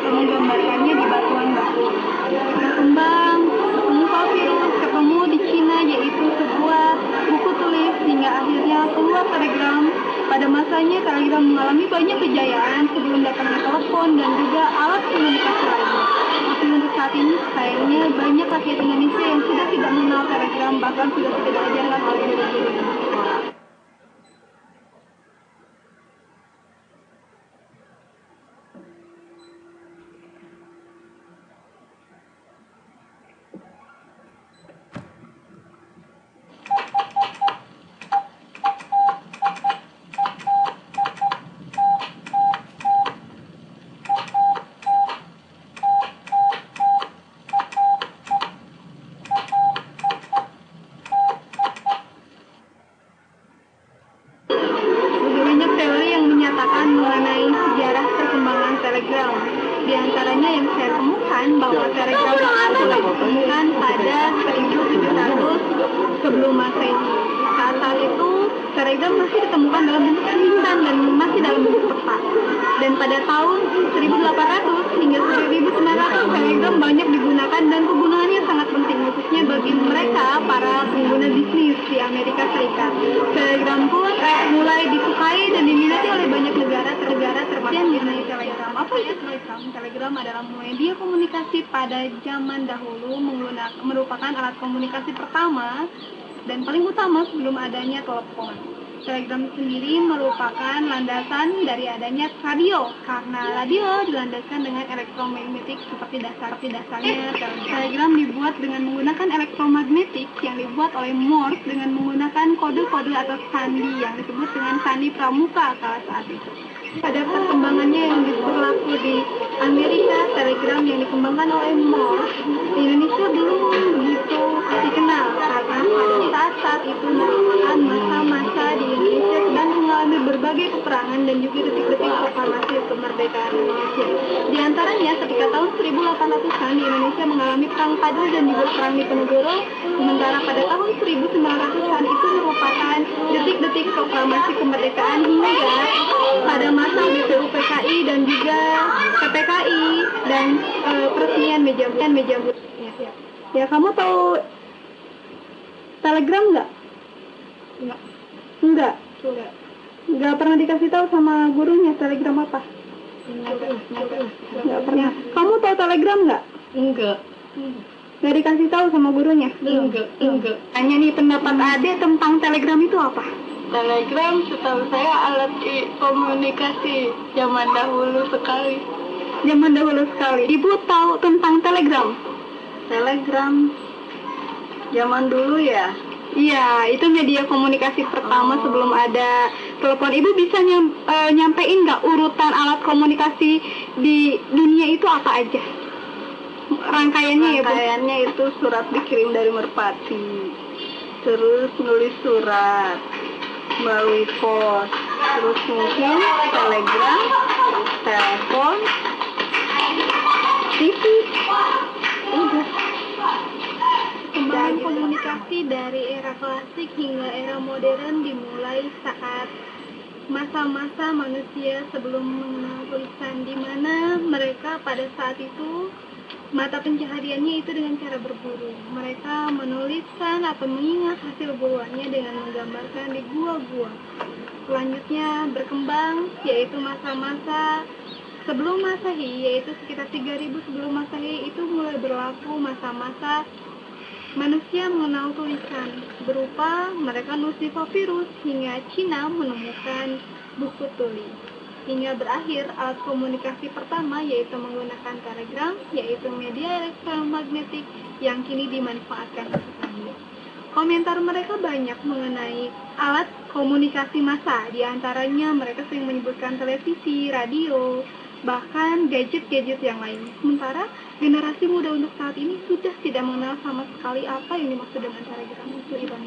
atau menggambarkannya di batuan batu. Berkembang, ketemu papirus, ketemu di Cina yaitu sebuah buku tulis hingga akhirnya keluar telegram. Pada masanya telegram mengalami banyak kejayaan sebelum datangnya telepon dan juga alat komunikasi lainnya. Tapi untuk saat ini sayangnya banyak rakyat Indonesia yang sudah tidak mengenal telegram, bahkan sudah tidak diajarkan oleh guru-guru di sekolah. Mengenai sejarah perkembangan telegram. Di antaranya yang saya temukan bahwa telegram itu mulai ditemukan pada 1700 sebelum Masehi. Saat itu telegram masih ditemukan dalam bentuk tulisan dan masih dalam bentuk kertas. Dan pada tahun 1800 hingga 1900 telegram banyak digunakan dan kegunaannya sangat penting khususnya bagi mereka para pengguna bisnis di Amerika Serikat. Telegram pun mulai disukai dan diminati oleh banyak negara termasuk mengenai telegram. Apa itu telegram? Telegram adalah media komunikasi pada zaman dahulu merupakan alat komunikasi pertama dan paling utama sebelum adanya telepon. Telegram sendiri merupakan landasan dari adanya radio, karena radio dilandaskan dengan elektromagnetik seperti dasarnya. Telegram dibuat dengan menggunakan elektromagnetik yang dibuat oleh Morse dengan menggunakan kode-kode atau sandi yang disebut dengan sandi pramuka kala saat itu. Pada perkembangannya yang berlaku di Amerika, telegram yang dikembangkan oleh Morse di Indonesia belum begitu dikenal karena pada saat itu merupakan masa-masa di Indonesia sedang mengalami berbagai peperangan dan juga detik-detik proklamasi kemerdekaan Indonesia. Di antaranya ketika tahun 1800-an di Indonesia mengalami perang Padang dan juga perang Diponegoro, sementara pada tahun 1900-an itu merupakan detik-detik proklamasi kemerdekaan hingga pada masa BPUPKI dan juga PPKI dan peresmian meja putih. Ya, kamu tahu telegram nggak? Enggak. Enggak pernah dikasih tahu sama gurunya telegram apa? Enggak pernah. Kamu tahu telegram nggak? Enggak. Nggak dikasih tahu sama gurunya? Enggak. Hanya nih pendapat Ade tentang telegram itu apa? Telegram setahu saya alat komunikasi zaman dahulu sekali. Zaman dahulu sekali. Ibu tahu tentang telegram? Telegram zaman dulu ya? Iya, itu media komunikasi pertama sebelum ada telepon. Ibu bisa nyampein nggak urutan alat komunikasi di dunia itu apa aja? Rangkaiannya itu surat dikirim dari merpati, terus nulis surat melalui pos, terus mungkin telegram, telepon, TV. Udah. Perkembangan komunikasi dari era klasik hingga era modern dimulai saat masa-masa manusia sebelum mengenal tulisan, di mana mereka pada saat itu mata pencahariannya itu dengan cara berburu. Mereka menuliskan atau mengingat hasil buruannya dengan menggambarkan di gua-gua. Selanjutnya berkembang yaitu masa-masa sebelum Masehi, yaitu sekitar 3000 sebelum Masehi itu mulai berlaku masa-masa manusia mengenal tulisan berupa mereka nulis papirus hingga Cina menemukan buku tulis. Hingga berakhir alat komunikasi pertama yaitu menggunakan telegram, yaitu media elektromagnetik yang kini dimanfaatkan sesekali. Komentar mereka banyak mengenai alat komunikasi massa, di antaranya mereka sering menyebutkan televisi, radio, bahkan gadget-gadget yang lain. Sementara generasi muda untuk saat ini sudah tidak mengenal sama sekali apa yang dimaksud dengan telegram itu, Ibu.